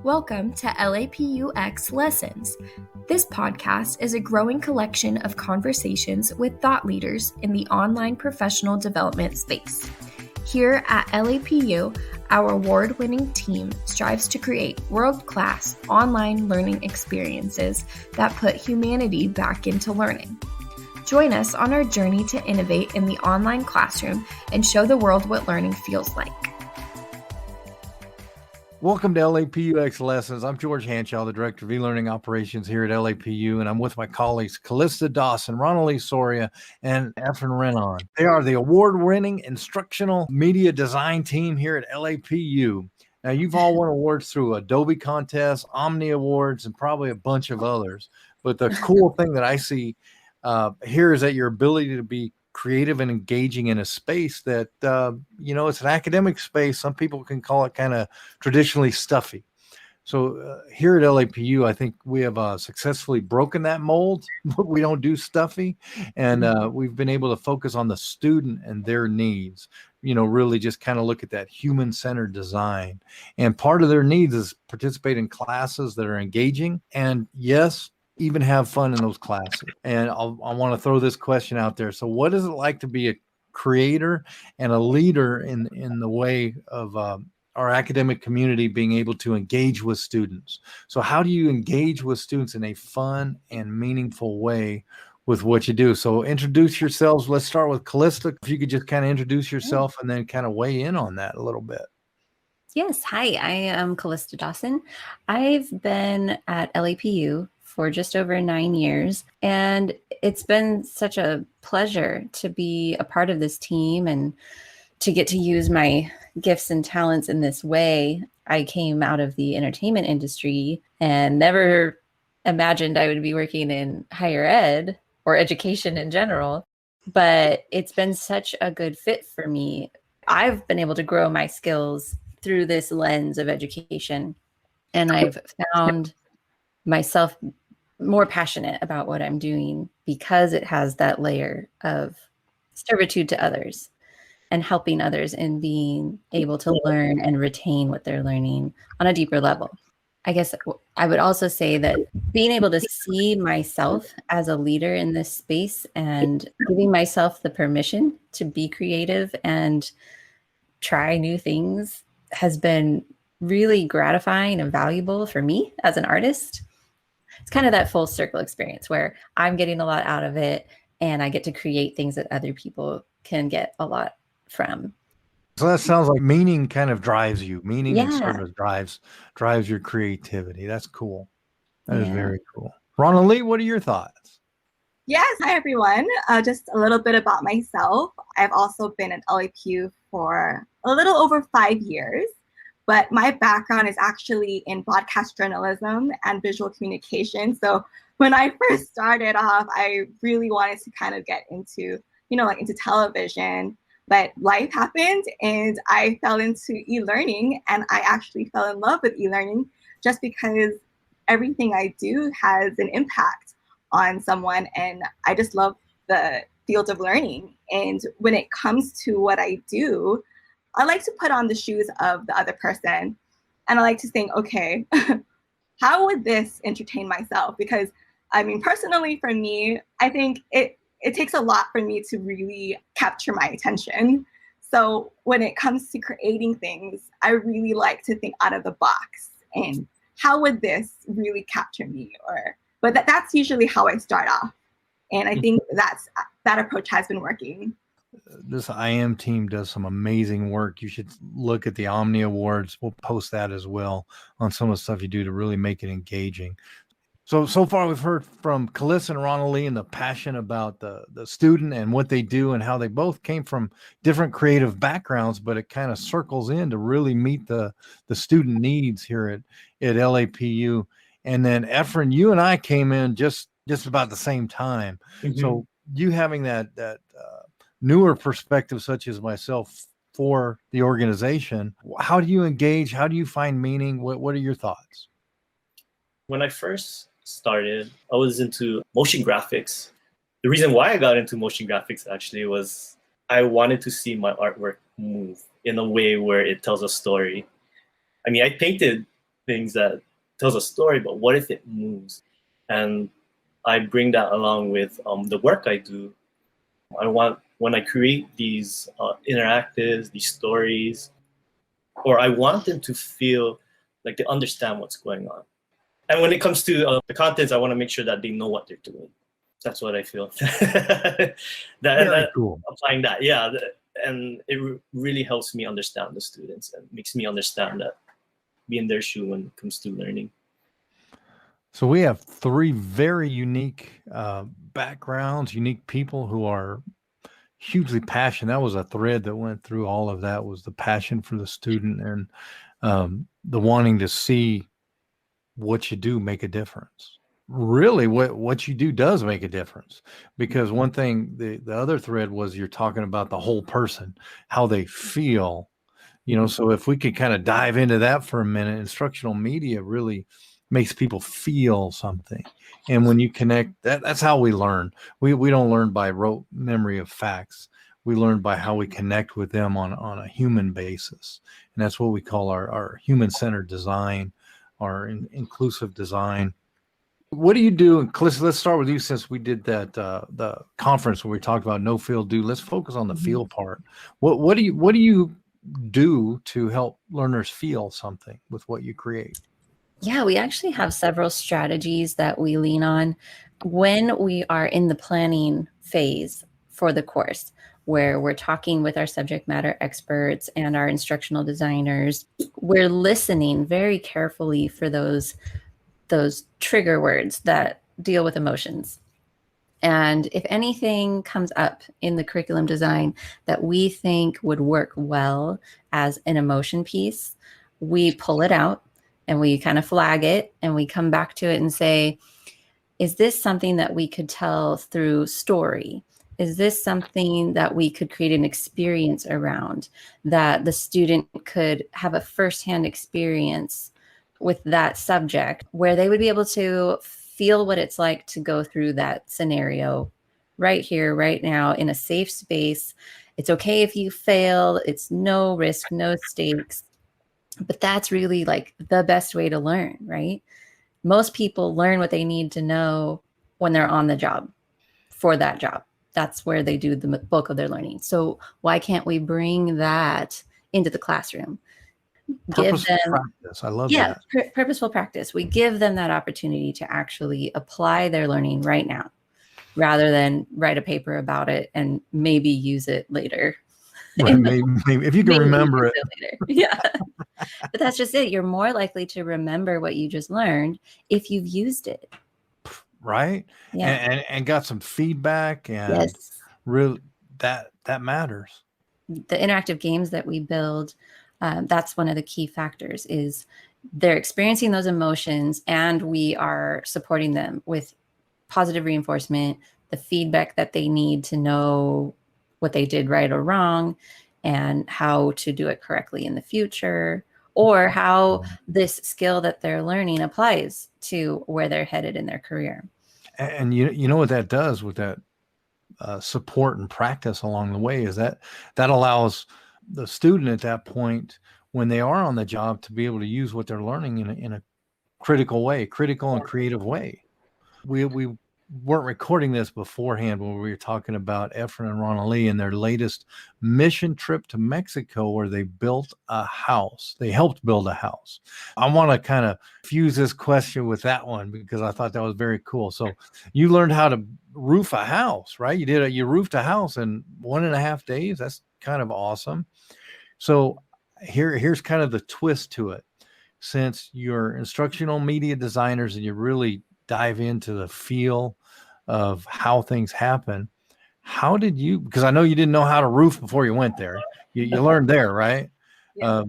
Welcome to LAPUx Lessons. This podcast is a growing collection of conversations with thought leaders in the online professional development space. Here at LAPU, our award-winning team strives to create world-class online learning experiences that put humanity back into learning. Join us on our journey to innovate in the online classroom and show the world what learning feels like. Welcome to LAPUx Lessons. I'm George Hanshaw, the Director of E-Learning Operations here at LAPU, and I'm with my colleagues Callista Dawson, Rhonelee Soria, and Efren Renon. They are the award-winning Instructional Media Design team here at LAPU. Now, you've all won awards through Adobe contests, Omni Awards, and probably a bunch of others. But the cool thing that I see here is that your ability to be creative and engaging in a space that, it's an academic space. Some people can call it kind of traditionally stuffy. So here at LAPU, I think we have successfully broken that mold, but we don't do stuffy. And we've been able to focus on the student and their needs, really just kind of look at that human-centered design. And part of their needs is participate in classes that are engaging. And yes, even have fun in those classes. And I want to throw this question out there. So what is it like to be a creator and a leader in the way of our academic community being able to engage with students? So how do you engage with students in a fun and meaningful way with what you do? So introduce yourselves. Let's start with Callista. If you could just kind of introduce yourself and then kind of weigh in on that a little bit. Yes. Hi, I am Callista Dawson. I've been at LAPU for just over 9 years. And it's been such a pleasure to be a part of this team and to get to use my gifts and talents in this way. I came out of the entertainment industry and never imagined I would be working in higher ed or education in general, but it's been such a good fit for me. I've been able to grow my skills through this lens of education, and I've found myself more passionate about what I'm doing because it has that layer of servitude to others and helping others and being able to learn and retain what they're learning on a deeper level. I guess I would also say that being able to see myself as a leader in this space and giving myself the permission to be creative and try new things has been really gratifying and valuable for me as an artist. It's kind of that full circle experience where I'm getting a lot out of it and I get to create things that other people can get a lot from. So that sounds like meaning kind of drives you. Meaning and Yeah. service drives your creativity. That's cool. That is very cool. Rhonelee, what are your thoughts? Yes, hi everyone. Just a little bit about myself. I've also been at LAPU for a little over 5 years. But my background is actually in broadcast journalism and visual communication. So when I first started off, I really wanted to kind of get into, into television. But life happened and I fell into e-learning, and I actually fell in love with e-learning just because everything I do has an impact on someone. And I just love the field of learning. And when it comes to what I do, I like to put on the shoes of the other person, and I like to think, okay, how would this entertain myself? Because personally for me, I think it takes a lot for me to really capture my attention. So when it comes to creating things, I really like to think out of the box and how would this really capture me? But that's usually how I start off. And I think that approach has been working. This IM team does some amazing work. You should look at the Omni Awards. We'll post that as well on some of the stuff you do to really make it engaging. So far we've heard from Callista and Rhonelee and the passion about the student and what they do and how they both came from different creative backgrounds, but it kind of circles in to really meet the student needs here at LAPU. And then Efren, you and I came in just about the same time. Mm-hmm. So you having that newer perspective, such as myself, for the organization, how do you engage? How do you find meaning? What are your thoughts? When I first started, I was into motion graphics. The reason why I got into motion graphics actually was I wanted to see my artwork move in a way where it tells a story. I mean, I painted things that tells a story, but what if it moves? And I bring that along with the work I do. I want, when I create these interactives, these stories, or I want them to feel like they understand what's going on. And when it comes to the contents, I want to make sure that they know what they're doing. That's what I feel. Very cool. Applying that, yeah. And it really helps me understand the students and makes me understand that, be in their shoe when it comes to learning. So we have three very unique backgrounds, unique people who are hugely passionate. That was a thread that went through all of that, was the passion for the student and the wanting to see what you do make a difference. Really, what you do does make a difference, because one thing, the other thread was you're talking about the whole person, how they feel, so if we could kind of dive into that for a minute. Instructional media really makes people feel something. And when you connect, that's how we learn. We don't learn by rote memory of facts. We learn by how we connect with them on a human basis. And that's what we call our human-centered design, our inclusive design. What do you do? Callista, let's start with you, since we did that the conference where we talked about no feel do. Let's focus on the feel part. What do you do to help learners feel something with what you create? Yeah, we actually have several strategies that we lean on when we are in the planning phase for the course, where we're talking with our subject matter experts and our instructional designers. We're listening very carefully for those trigger words that deal with emotions. And if anything comes up in the curriculum design that we think would work well as an emotion piece, we pull it out and we kind of flag it, and we come back to it and say, is this something that we could tell through story? Is this something that we could create an experience around, that the student could have a firsthand experience with that subject, where they would be able to feel what it's like to go through that scenario right here, right now, in a safe space. It's okay if you fail. It's no risk, no stakes. But that's really like the best way to learn, right? Most people learn what they need to know when they're on the job for that job. That's where they do the bulk of their learning. So why can't we bring that into the classroom? Purposeful practice. I love that. Purposeful practice. We give them that opportunity to actually apply their learning right now, rather than write a paper about it and maybe use it later. Right, maybe if you can remember it. Later. Yeah. But that's just it. You're more likely to remember what you just learned if you've used it. Right. Yeah. And got some feedback, and yes. Really that matters. The interactive games that we build, that's one of the key factors, is they're experiencing those emotions and we are supporting them with positive reinforcement, the feedback that they need to know what they did right or wrong, and how to do it correctly in the future, or how this skill that they're learning applies to where they're headed in their career. And you know what that does with that support and practice along the way is that allows the student at that point, when they are on the job, to be able to use what they're learning in a critical and creative way. We weren't recording this beforehand when we were talking about Efren and Rhonelee and their latest mission trip to Mexico, where they built a house. They helped build a house. I want to kind of fuse this question with that one, because I thought that was very cool. So you learned how to roof a house, right? You roofed a house in 1.5 days. That's kind of awesome. So here's kind of the twist to it. Since you're instructional media designers and you really dive into the feel of how things happen, how did you, because I know you didn't know how to roof before you went there. You learned there, right? Yeah.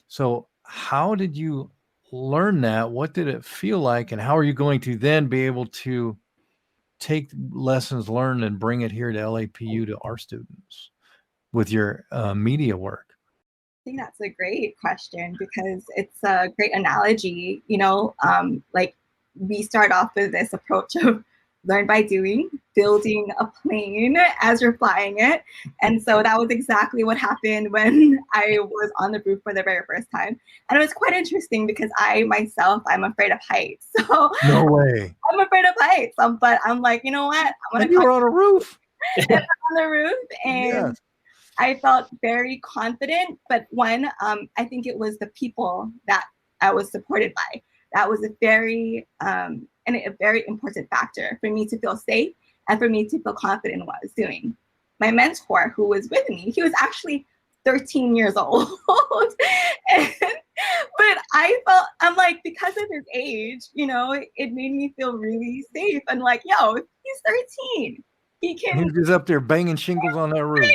So how did you learn that? What did it feel like? And how are you going to then be able to take lessons learned and bring it here to LAPU to our students with your media work? I think that's a great question, because it's a great analogy. Like, we start off with this approach of learn by doing, building a plane as you're flying it. And so that was exactly what happened when I was on the roof for the very first time. And it was quite interesting because I myself, I'm afraid of heights. So No way. I'm afraid of heights. But I'm like, you know what? I'm And you were on a roof. on the roof, and Yes. I felt very confident. But one, I think it was the people that I was supported by. That was a very important factor for me to feel safe and for me to feel confident in what I was doing. My mentor, who was with me, he was actually 13 years old. But I'm like, because of his age, it made me feel really safe. And like, yo, he's 13. He He was just up there banging shingles on that roof.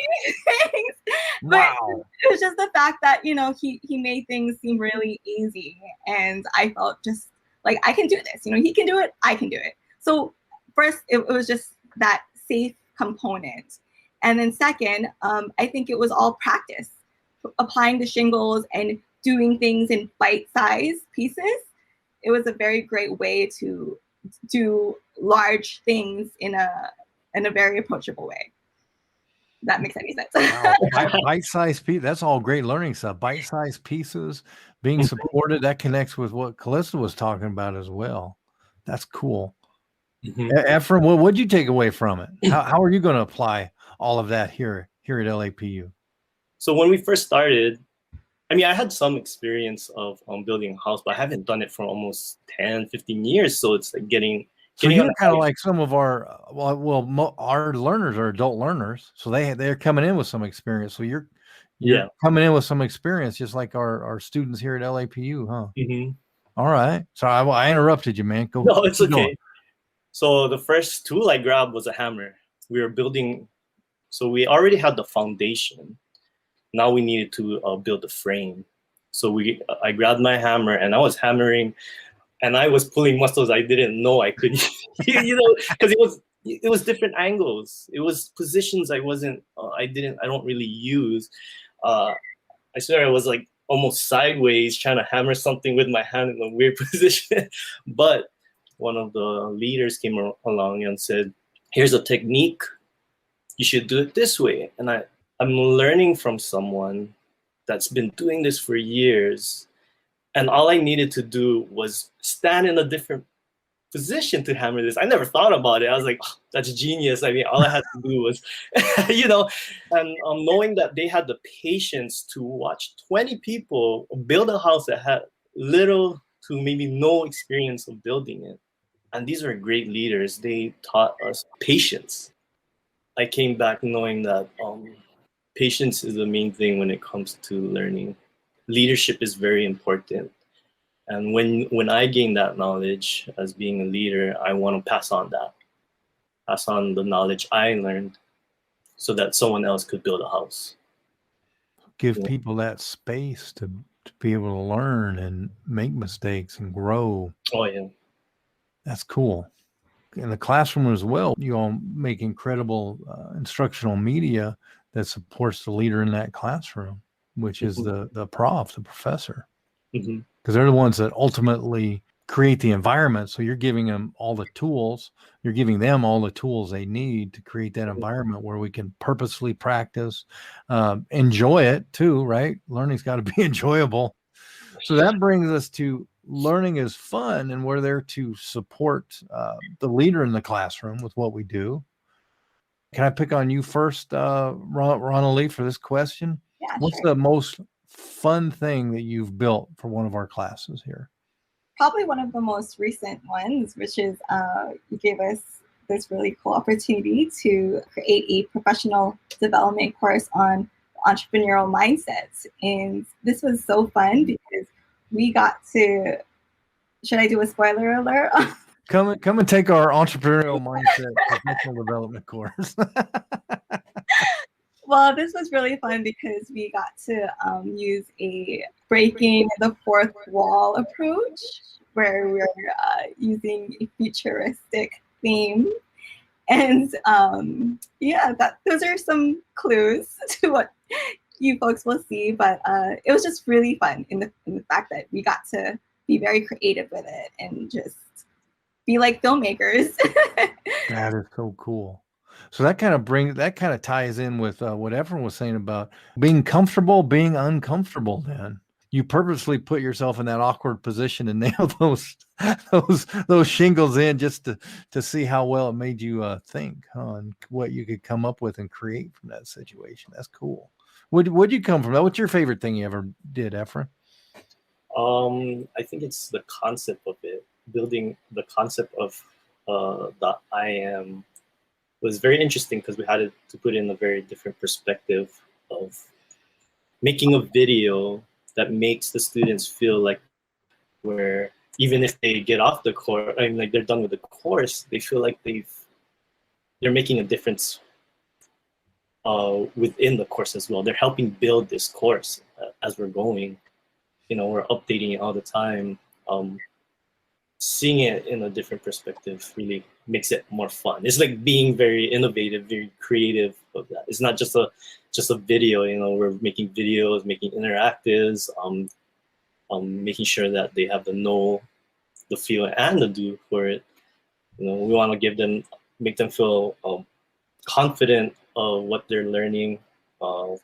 But Wow. it was just the fact that, he made things seem really easy. And I felt just like, I can do this. He can do it. I can do it. So first, it was just that safe component. And then second, I think it was all practice, applying the shingles and doing things in bite-sized pieces. It was a very great way to do large things in a very approachable way. If that makes any sense. Wow. Bite-sized pieces. That's all great learning stuff. Bite-sized pieces, being supported, that connects with what Callista was talking about as well. That's cool. Efren, what'd you take away from it? How are you going to apply all of that here at LAPU? So when we first started, I mean, I had some experience of building a house, but I haven't done it for almost 10, 15 years. So it's like getting you're kind of like some of our our learners are adult learners, so they're coming in with some experience. So you're coming in with some experience, just like our students here at LAPU, huh? All right. So I interrupted you, man. Go. No, it's okay. Going. So the first tool I grabbed was a hammer. We were building, so we already had the foundation. Now we needed to build the frame. So I grabbed my hammer and I was hammering. And I was pulling muscles I didn't know I could, because it was different angles. It was positions I don't really use. I swear I was like almost sideways trying to hammer something with my hand in a weird position. But one of the leaders came along and said, here's a technique. You should do it this way. And I'm learning from someone that's been doing this for years. And all I needed to do was stand in a different position to hammer this. I never thought about it. I was like, oh, that's genius. I mean, all I had to do was, and knowing that they had the patience to watch 20 people build a house that had little to maybe no experience of building it. And these were great leaders. They taught us patience. I came back knowing that patience is the main thing when it comes to learning. Leadership is very important. And when I gain that knowledge as being a leader, I want to pass on the knowledge I learned so that someone else could build a house. Give people that space to be able to learn and make mistakes and grow. Oh, yeah. That's cool. In the classroom as well, you all make incredible instructional media that supports the leader in that classroom, which is the prof, the professor, because they're the ones that ultimately create the environment. So you're giving them all the tools. You're giving them all the tools they need to create that environment where we can purposely practice, enjoy it too, right? Learning's got to be enjoyable. So that brings us to learning is fun, and we're there to support the leader in the classroom with what we do. Can I pick on you first, Rhonelee, for this question? Yeah, What's the most fun thing that you've built for one of our classes here? Probably one of the most recent ones, which is you gave us this really cool opportunity to create a professional development course on entrepreneurial mindsets. And this was so fun because we got to, should I do a spoiler alert? Come and take our entrepreneurial mindset professional development course. Well, this was really fun because we got to use a breaking the fourth wall approach, where we're using a futuristic theme. And those are some clues to what you folks will see. But it was just really fun in the fact that we got to be very creative with it and just be like filmmakers. That is so cool. So that kind of ties in with what Efren was saying about being comfortable, being uncomfortable. Then you purposely put yourself in that awkward position and nail those shingles in just to see how well it made you think, and what you could come up with and create from that situation. That's cool. Would you come from that? What's your favorite thing you ever did, Efren? I think it's the concept of it. Building the concept of the I am was very interesting because we had to put in a very different perspective of making a video that makes the students feel like where even if they get off the course, I mean, like they're done with the course, they feel like they're making a difference within the course as well. They're helping build this course as we're going. You know, we're updating it all the time. Seeing it in a different perspective really makes it more fun. It's like being very innovative, very creative of that. It's not just a video, you know, we're making videos, making interactives, making sure that they have the know, the feel, and the do for it. You know, we want to make them feel confident of what they're learning,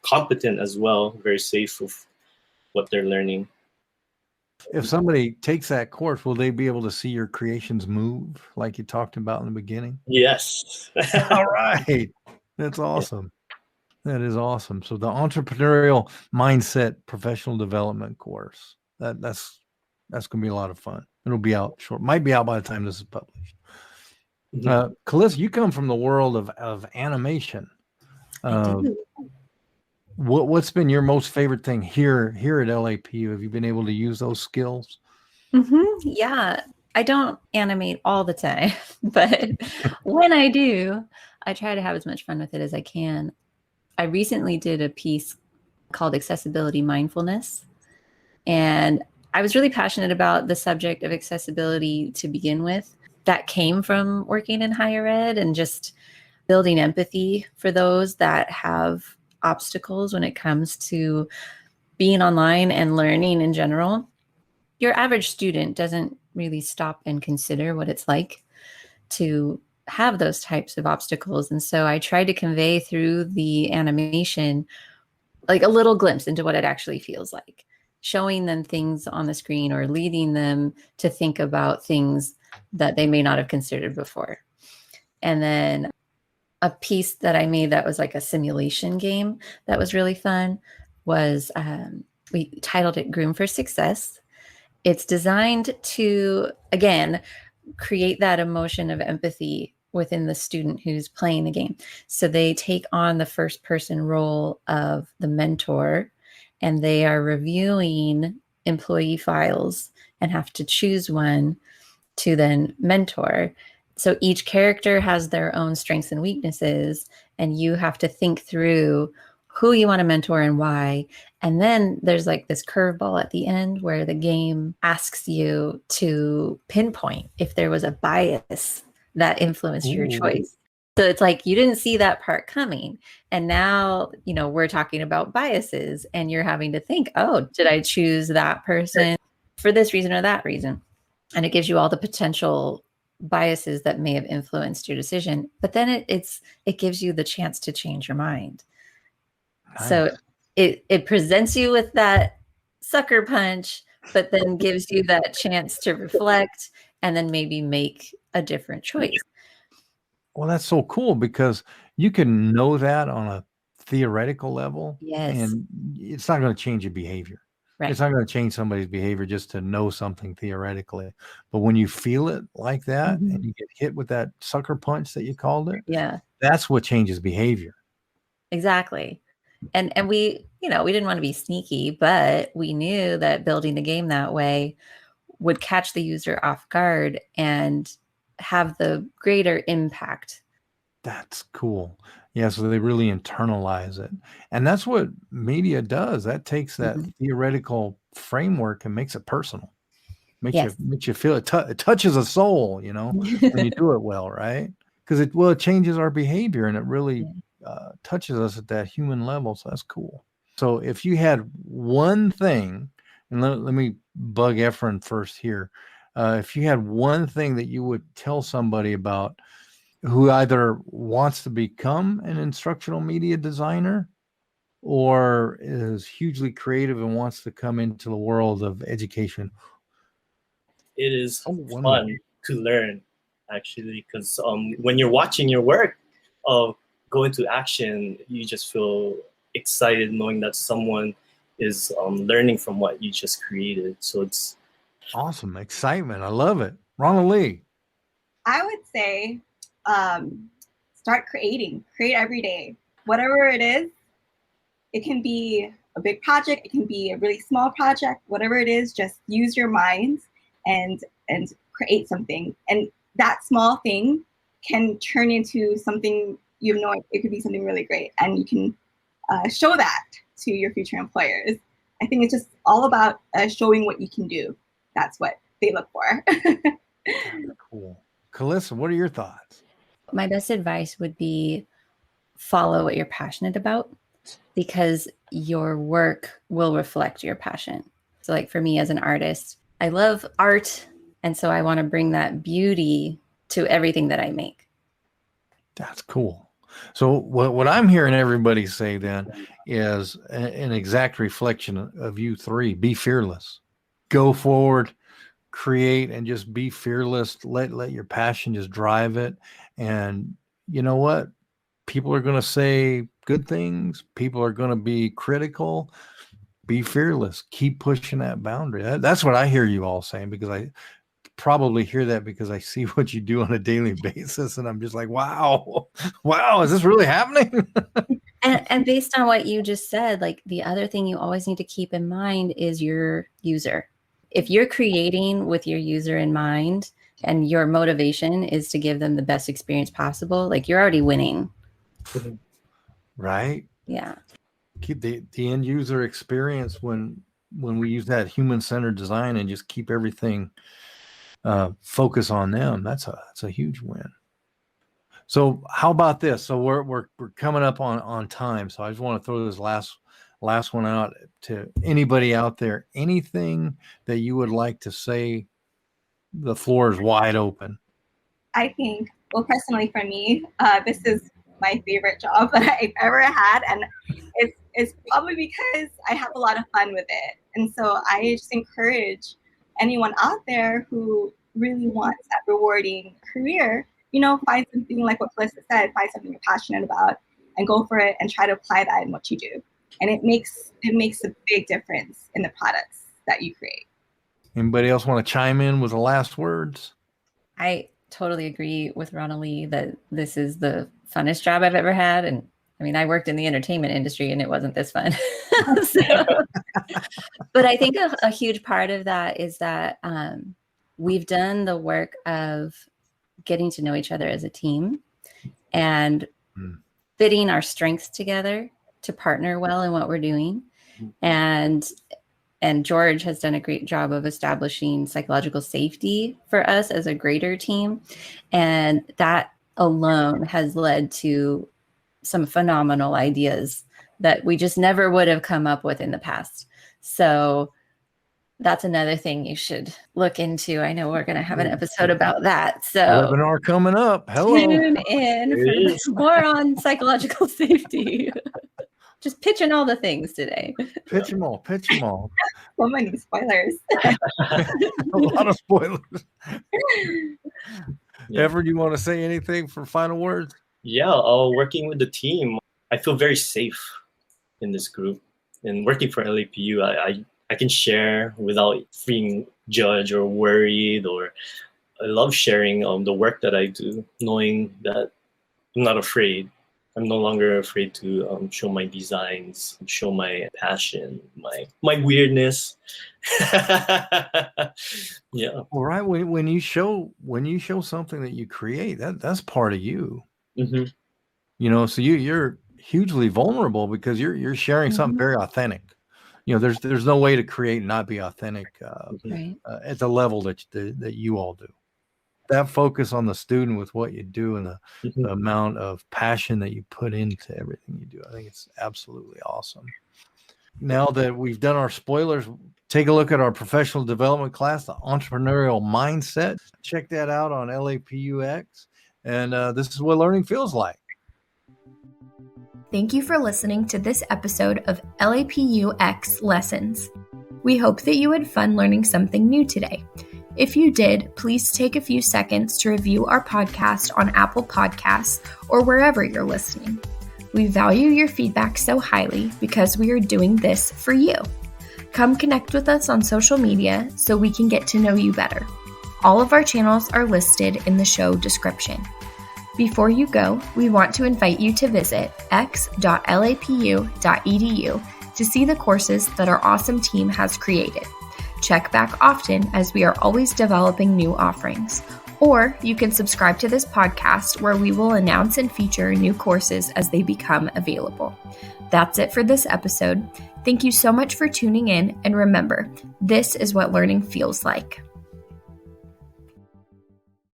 competent as well, very safe with what they're learning. If somebody takes that course, will they be able to see your creations move like you talked about in the beginning? Yes. All right. That's awesome. That is awesome. So the entrepreneurial mindset professional development course, that's going to be a lot of fun. It'll be out short. Might be out by the time this is published. Mm-hmm. Callista, you come from the world of animation. I do. What's been your most favorite thing here at LAPU? Have you been able to use those skills? Yeah, I don't animate all the time, but when I do, I try to have as much fun with it as I can. I recently did a piece called Accessibility Mindfulness, and I was really passionate about the subject of accessibility to begin with. That came from working in higher ed and just building empathy for those that have obstacles when it comes to being online and learning in general. Your average student doesn't really stop and consider what it's like to have those types of obstacles. And so I tried to convey through the animation like a little glimpse into what it actually feels like, showing them things on the screen or leading them to think about things that they may not have considered before. And then a piece that I made that was like a simulation game that was really fun was we titled it Groom for Success. It's designed to, again, create that emotion of empathy within the student who's playing the game. So they take on the first person role of the mentor, and they are reviewing employee files and have to choose one to then mentor. So each character has their own strengths and weaknesses, and you have to think through who you want to mentor and why. And then there's like this curveball at the end where the game asks you to pinpoint if there was a bias that influenced your choice. So it's like you didn't see that part coming. And now, you know, we're talking about biases and you're having to think, oh, did I choose that person for this reason or that reason? And it gives you all the potential biases that may have influenced your decision, but then it gives you the chance to change your mind. Nice. So it presents you with that sucker punch, but then gives you that chance to reflect and then maybe make a different choice. Well, that's so cool because you can know that on a theoretical level, and it's not going to change your behavior. Right. It's not going to change somebody's behavior just to know something theoretically. But when you feel it like that and you get hit with that sucker punch that you called it, that's what changes behavior. Exactly. And we, you know, we didn't want to be sneaky, but we knew that building the game that way would catch the user off guard and have the greater impact. That's cool. Yeah, so they really internalize it. And that's what media does. That takes that theoretical framework and makes it personal. Makes you feel it touches a soul, you know, when you do it well, right? Because it changes our behavior and it really touches us at that human level. So that's cool. So if you had one thing, and let me bug Efren first here. if you had one thing that you would tell somebody about who either wants to become an instructional media designer or is hugely creative and wants to come into the world of education? It is fun to learn, actually, because when you're watching your work go into action, you just feel excited knowing that someone is learning from what you just created. So it's awesome. Excitement. I love it. Rhonelee. I would say start creating. Create every day. Whatever it is, it can be a big project, it can be a really small project, whatever it is, just use your minds and create something. And that small thing can turn into something, it could be something really great. And you can show that to your future employers. I think it's just all about showing what you can do. That's what they look for. Cool. Callista, what are your thoughts? My best advice would be follow what you're passionate about, because your work will reflect your passion. So like for me as an artist, I love art. And so I want to bring that beauty to everything that I make. That's cool. So what I'm hearing everybody say then is an exact reflection of you three. Be fearless. Go forward, create, and just be fearless. Let your passion just drive it. And you know what? People are going to say good things. People are going to be critical. Be fearless. Keep pushing that boundary. That's what I hear you all saying, because I probably hear that because I see what you do on a daily basis. And I'm just like, wow, is this really happening? And based on what you just said, like the other thing you always need to keep in mind is your user. If you're creating with your user in mind and your motivation is to give them the best experience possible, like you're already winning. Right? Yeah. Keep the end user experience when we use that human-centered design and just keep everything focus on them. That's a huge win. So how about this? So we're coming up on time. So I just want to throw this last one out to anybody out there. Anything that you would like to say? The floor is wide open. I think, well, personally for me, this is my favorite job that I've ever had. And it's probably because I have a lot of fun with it. And so I just encourage anyone out there who really wants that rewarding career, find something like what Callista said, find something you're passionate about and go for it and try to apply that in what you do. And it makes a big difference in the products that you create. Anybody else want to chime in with the last words? I totally agree with Rhonelee that this is the funnest job I've ever had. And I mean, I worked in the entertainment industry and it wasn't this fun. But I think a huge part of that is that we've done the work of getting to know each other as a team and fitting our strengths together to partner well in what we're doing. And George has done a great job of establishing psychological safety for us as a greater team. And that alone has led to some phenomenal ideas that we just never would have come up with in the past. So that's another thing you should look into. I know we're going to have an episode about that. So webinar coming up. Hello. Tune in for more on psychological safety. Just pitching all the things today. Pitch them all. So many spoilers. A lot of spoilers. Efren, do you want to say anything for final words? Yeah, working with the team, I feel very safe in this group. And working for LAPU, I can share without being judged or worried. Or I love sharing the work that I do, knowing that I'm not afraid. I'm no longer afraid to show my designs, show my passion, my weirdness. Yeah. All right. When you show something that you create, that's part of you. Mm-hmm. So you're hugely vulnerable because you're sharing something very authentic. There's no way to create and not be authentic at the level that you all do. That focus on the student with what you do and the amount of passion that you put into everything you do, I think it's absolutely awesome. Now that we've done our spoilers, Take a look at our professional development class, the entrepreneurial mindset. Check that out on LAPUx. And this is what learning feels like. Thank you for listening to this episode of LAPUx Lessons. We hope that you had fun learning something new today. If you did, please take a few seconds to review our podcast on Apple Podcasts or wherever you're listening. We value your feedback so highly because we are doing this for you. Come connect with us on social media so we can get to know you better. All of our channels are listed in the show description. Before you go, we want to invite you to visit x.lapu.edu to see the courses that our awesome team has created. Check back often as we are always developing new offerings. Or you can subscribe to this podcast where we will announce and feature new courses as they become available. That's it for this episode. Thank you so much for tuning in, and remember, this is what learning feels like.